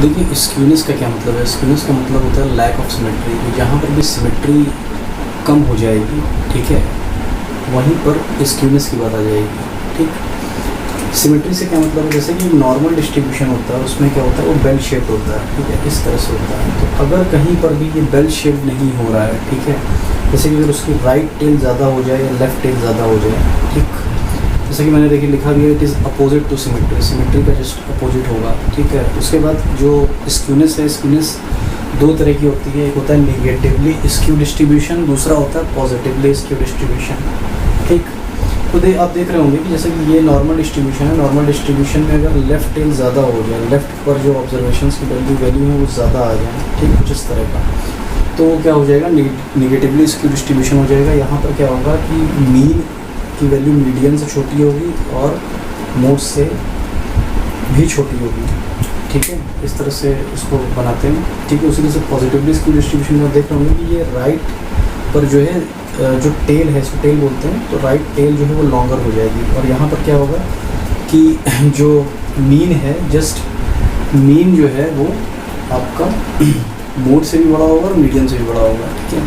देखिए स्क्यूनेस का क्या मतलब है? स्क्यूनेस का मतलब होता है लैक ऑफ सिमेट्री। जहाँ पर भी सिमेट्री कम हो जाएगी, ठीक है, वहीं पर स्क्यूनेस की बात आ जाएगी। ठीक, सिमेट्री से क्या मतलब है? जैसे कि नॉर्मल डिस्ट्रीब्यूशन होता है, उसमें क्या होता है, वो बेल शेप्ड होता है, ठीक है, इस तरह से होता है। तो अगर कहीं पर भी ये बेल शेप्ड नहीं हो रहा है, ठीक है, जैसे कि अगर उसकी राइट टेल ज़्यादा हो जाए या लेफ्ट टेल ज़्यादा हो जाए, ठीक, जैसे कि मैंने देखिए लिखा भी है, it is opposite to symmetry, symmetry का जस्ट अपोजिट होगा, ठीक है। उसके बाद जो स्क्यूनेस है, स्क्यूनेस दो तरह की होती है, एक होता है निगेटिवली स्क्यू डिस्ट्रीब्यूशन, दूसरा होता है पॉजिटिवली स्क्यू डिस्ट्रीब्यूशन। ठीक, तो आप देख रहे होंगे कि जैसे कि ये नॉर्मल डिस्ट्रीब्यूशन है, नॉर्मल डिस्ट्रीब्यूशन में अगर लेफ़्ट टेल ज़्यादा हो जाए, लेफ़्ट पर जो ऑब्जर्वेशंस की वैल्यू है वो ज़्यादा आ जाए, ठीक, कुछ इस तरह का, तो क्या हो जाएगा, निगेटिवली स्क्यू डिस्ट्रीब्यूशन हो जाएगा। यहाँ पर क्या होगा कि मीन की वैल्यू मीडियन से छोटी होगी और मोड से भी छोटी होगी, ठीक है, इस तरह से इसको बनाते हैं, ठीक है। उसी तरह से पॉजिटिवली स्क्यू डिस्ट्रीब्यूशन में देख रहे होंगे कि ये राइट पर जो है जो टेल है, इसको टेल बोलते हैं, तो राइट टेल जो है वो लॉन्गर हो जाएगी। और यहाँ पर क्या होगा कि जो मीन है, जस्ट मीन जो है वो आपका मोड से भी बड़ा होगा और मीडियन से भी बड़ा होगा, ठीक है।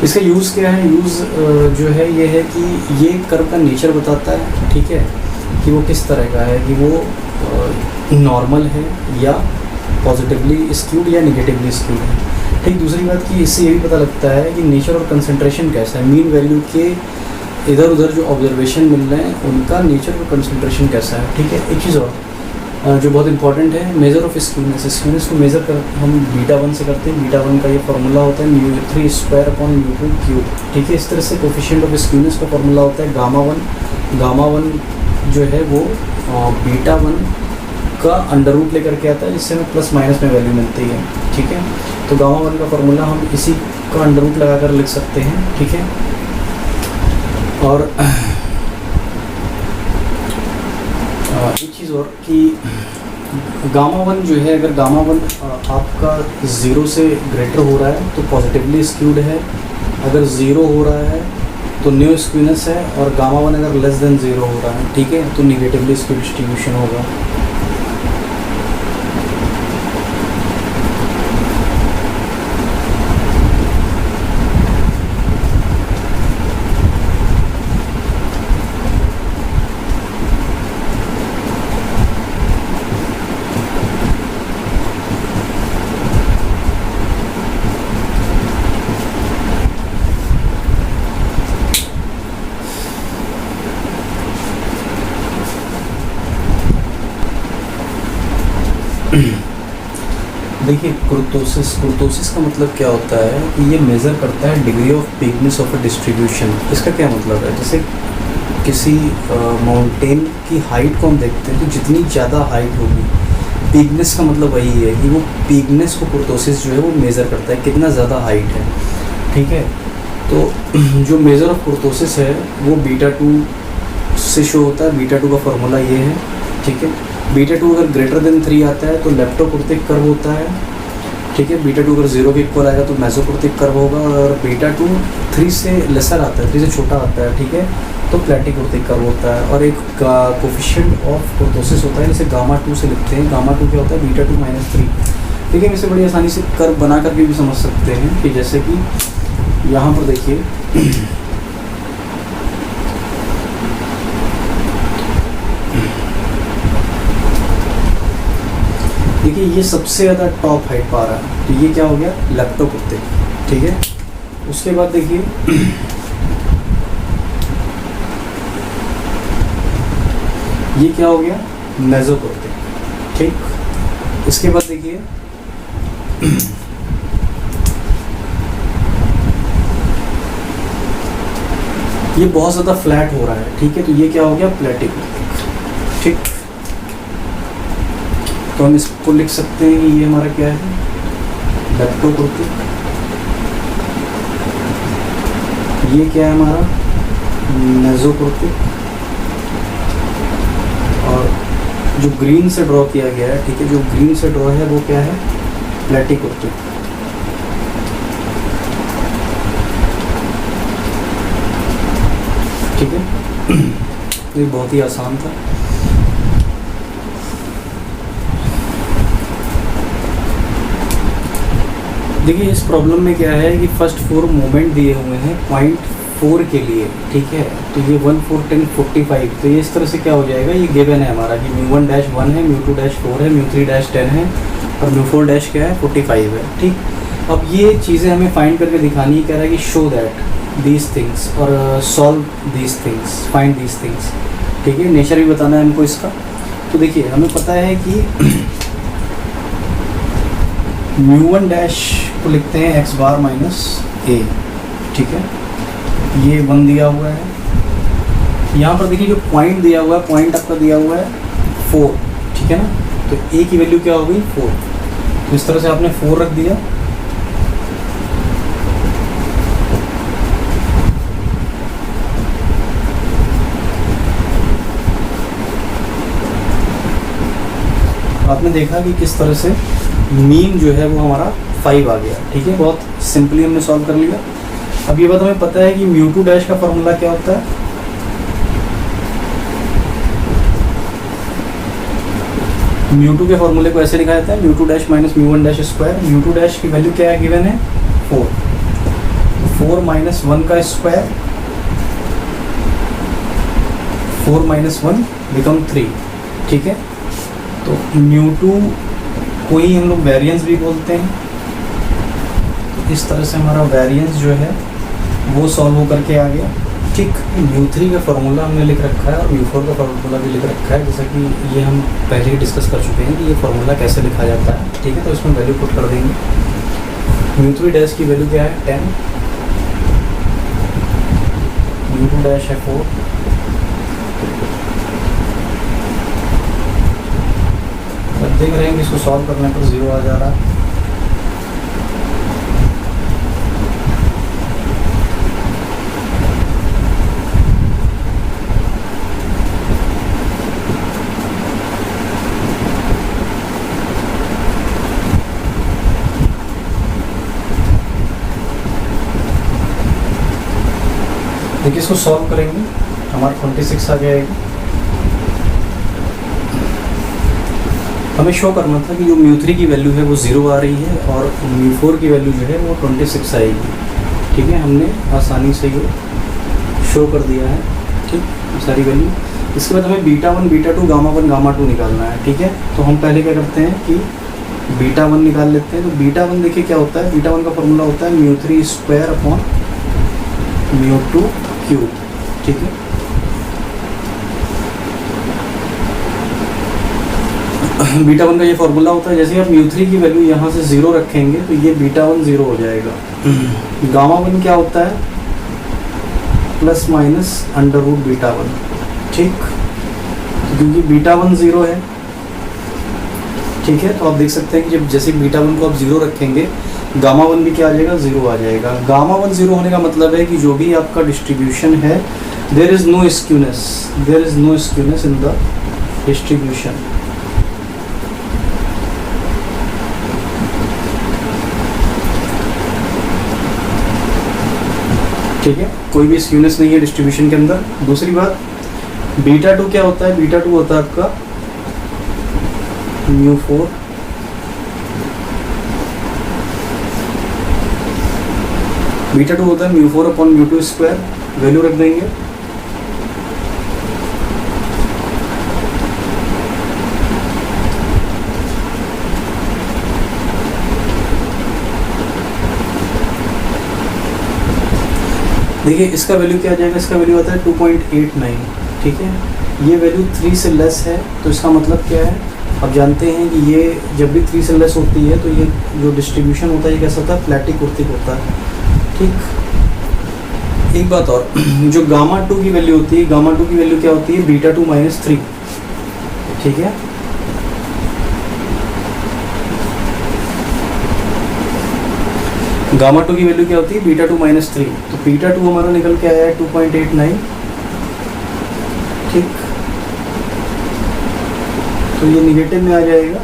इसका यूज़ क्या है? यूज़ जो है ये है कि ये कर्व का नेचर बताता है, ठीक है, कि वो किस तरह का है, कि वो नॉर्मल है या पॉजिटिवली स्क्यूड या निगेटिवली स्क्यूड है। ठीक, दूसरी बात कि इससे ये भी पता लगता है कि नेचर और कंसंट्रेशन कैसा है, मीन वैल्यू के इधर उधर जो ऑब्जर्वेशन मिल रहे हैं उनका नेचर और कंसंट्रेशन कैसा है, ठीक है। एक चीज़ और जो बहुत इंपॉर्टेंट है, मेजर ऑफ स्क्यूनेस। स्क्यूनेस को मेज़र कर हम β1 से करते हैं। β1 का ये फार्मूला होता है μ3² ठीक है। इस तरह से कोफिशिएंट ऑफ स्क्यूनेस का फार्मूला होता है गामा1 जो है वो β1 का अंडर रूट लेकर के आता है, जिससे हमें प्लस माइनस में वैल्यू मिलती है, ठीक है। तो गामा1 का फार्मूला हम इसी का अंडर रूट लगा कर लिख सकते हैं, ठीक है। और एक चीज़ और कि गामा1 जो है, अगर गामा1 आपका 0 से ग्रेटर हो रहा है तो पॉजिटिवली स्क्यूड है, अगर 0 हो रहा है तो न्यू स्क्यूनेस है, और गामा1 अगर लेस देन 0 हो रहा है, ठीक है, तो निगेटिवली स्क्यू डिस्ट्रीब्यूशन होगा। देखिए कुर्तोसिस का मतलब क्या होता है कि ये मेज़र करता है degree of bigness of a distribution. इसका क्या मतलब है? जैसे किसी माउंटेन की हाइट को हम देखते हैं, तो जितनी ज़्यादा हाइट होगी, बिगनेस का मतलब वही है कि वो बिगनेस को कुर्तोसिस जो है वो मेज़र करता है, कितना ज़्यादा हाइट है, ठीक है। तो जो मेज़र ऑफ कुर्तोसिस है वो β2 से शो होता है। β2 का फार्मूला ये है, ठीक है। β2 अगर ग्रेटर देन 3 आता है तो लेप्टोकुर्तिक कर्व होता है, ठीक है। β2 अगर 0 के इक्वल आएगा तो मेसोकुर्तिक कर्व होगा, और β2 3 से लेसर आता है, 3 से छोटा आता है, ठीक है, तो प्लेटिकुर्तिक कर्व होता है। और एक कोफिशिएंट ऑफ कुर्तोसिस होता है, जिसे गामा2 से लिखते हैं। गामा2 क्या होता है? β2 - 3, ठीक है। इसे बड़ी आसानी से कर्व बना करके भी समझ सकते हैं, कि जैसे कि यहाँ पर देखिए देखिए ये सबसे ज़्यादा टॉप हाइट पा रहा है, तो ये क्या हो गया? लेप्टोकुर्तिक, ठीक है। उसके बाद देखिए ये क्या हो गया? मेसोकुर्तिक, ठीक। इसके बाद देखिए ये बहुत ज़्यादा फ्लैट हो रहा है, ठीक है, तो ये क्या हो गया? प्लेटिकुर्तिक, ठीक। तो हम इसको लिख सकते हैं कि ये हमारा क्या है? लेप्टोकुर्तिक। ये क्या है हमारा? मेसोकुर्तिक। और जो ग्रीन से ड्रॉ किया गया है, ठीक है, जो ग्रीन से ड्रॉ है वो क्या है? प्लेटिकुर्तिक। ठीक है, ये बहुत ही आसान था। देखिए इस प्रॉब्लम में क्या है कि फर्स्ट 4 मोमेंट दिए हुए हैं 0.4 के लिए, ठीक है। तो ये 1 4 10 45, तो ये इस तरह से क्या हो जाएगा, ये गिवन है हमारा कि μ1 डैश 1 है, μ2 डैश 4 है, μ3 डैश 10 है और μ4 डैश क्या है 45 है, ठीक। अब ये चीज़ें हमें फाइंड करके दिखानी है, कह रहा है कि शो दैट दीज थिंग्स और solve these things, find these things, ठीक है। नेचर भी बताना है हमको इसका। तो देखिए हमें पता है कि μ1 डैश को लिखते हैं x बार माइनस a, ठीक है। ये 1 दिया हुआ है। यहाँ पर देखिए जो पॉइंट दिया हुआ है, पॉइंट आपका दिया हुआ है 4, ठीक है ना। तो a की वैल्यू क्या हो गई 4, तो इस तरह से आपने 4 रख दिया। आपने देखा कि किस तरह से मीन जो है वो हमारा 5 आ गया, ठीक है। बहुत सिंपली हमने सॉल्व कर लिया। अब ये बात हमें पता है कि μ2 डैश का फॉर्मूला क्या होता है। μ2 के फॉर्मूले को ऐसे लिखा जाता है μ2 dash minus μ1 dash square. μ2 dash की वैल्यू क्या है, गिवन है 4, 4 माइनस 1 का स्क्वायर, 4 माइनस 1 बिकम 3, ठीक है। तो μ2 को ही हम लोग वेरिएंस भी बोलते हैं। तो इस तरह से हमारा वेरिएंस जो है वो सॉल्व हो करके आ गया, ठीक। μ3 का फार्मूला हमने लिख रखा है और μ4 का फार्मूला भी लिख रखा है, जैसा कि ये हम पहले ही डिस्कस कर चुके हैं कि ये फार्मूला कैसे लिखा जाता है, ठीक है। तो इसमें वैल्यू पुट कर देंगे। μ3 डैश की वैल्यू क्या है 10, μ2 डैश है 4, देख रहे हैं कि इसको सॉल्व करने पर 0 आ जा रहा है। देखिए इसको सॉल्व करेंगे, हमारा 26 आ जाएगा। हमें शो करना था कि जो μ3 की वैल्यू है वो 0 आ रही है और μ4 की वैल्यू जो है वो 26 आएगी, ठीक है। हमने आसानी से ये शो कर दिया है, ठीक, सारी वैल्यू। इसके बाद हमें β1 β2 γ1 γ2 निकालना है, ठीक है। तो हम पहले क्या करते हैं कि β1 निकाल लेते हैं। तो β1 देखिए क्या होता है, β1 का फॉर्मूला होता है μ3 स्क्वायर अपॉन μ2 क्यूब, ठीक है। β1 का ये फार्मूला होता है, जैसे आप μ3 की वैल्यू यहाँ से 0 रखेंगे तो ये β1 0 हो जाएगा। γ1 क्या होता है, प्लस माइनस अंडर रूट β1, ठीक। तो क्योंकि β1 0 है, ठीक है, तो आप देख सकते हैं कि जब जैसे β1 को आप 0 रखेंगे γ1 भी क्या आ जाएगा 0 आ जाएगा। γ1 0 होने का मतलब है कि जो भी आपका डिस्ट्रीब्यूशन है there is no skewness, there is no skewness in the distribution. ठीक है, कोई भी स्क्यूनेस नहीं है डिस्ट्रीब्यूशन के अंदर। दूसरी बात β2 क्या होता है, β2 होता है आपका μ4 β2 होता है μ4 अपॉन μ2 स्क्वायर, वैल्यू रख देंगे। देखिए इसका वैल्यू क्या आ जाएगा, इसका वैल्यू आता है 2.89, ठीक है। ये वैल्यू 3 से लेस है, तो इसका मतलब क्या है, अब जानते हैं कि ये जब भी 3 से लेस होती है तो ये जो डिस्ट्रीब्यूशन होता है ये कैसा होता है, फ्लैटिक कुर्तिक होता है, ठीक। एक बात और, जो γ2 की वैल्यू होती है, γ2 की वैल्यू क्या होती है, β2 - 3, ठीक है। γ2 की वैल्यू क्या होती है, β2 - 3, तो β2 हमारा निकल के आया है 2.89, ठीक। तो ये निगेटिव में आ जाएगा।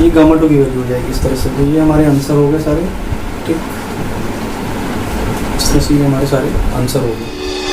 ये γ2 की वैल्यू हो जाएगी इस तरह से। तो ये हमारे आंसर हो गए सारे, ठीक। इस तरह से ये हमारे सारे आंसर हो गए।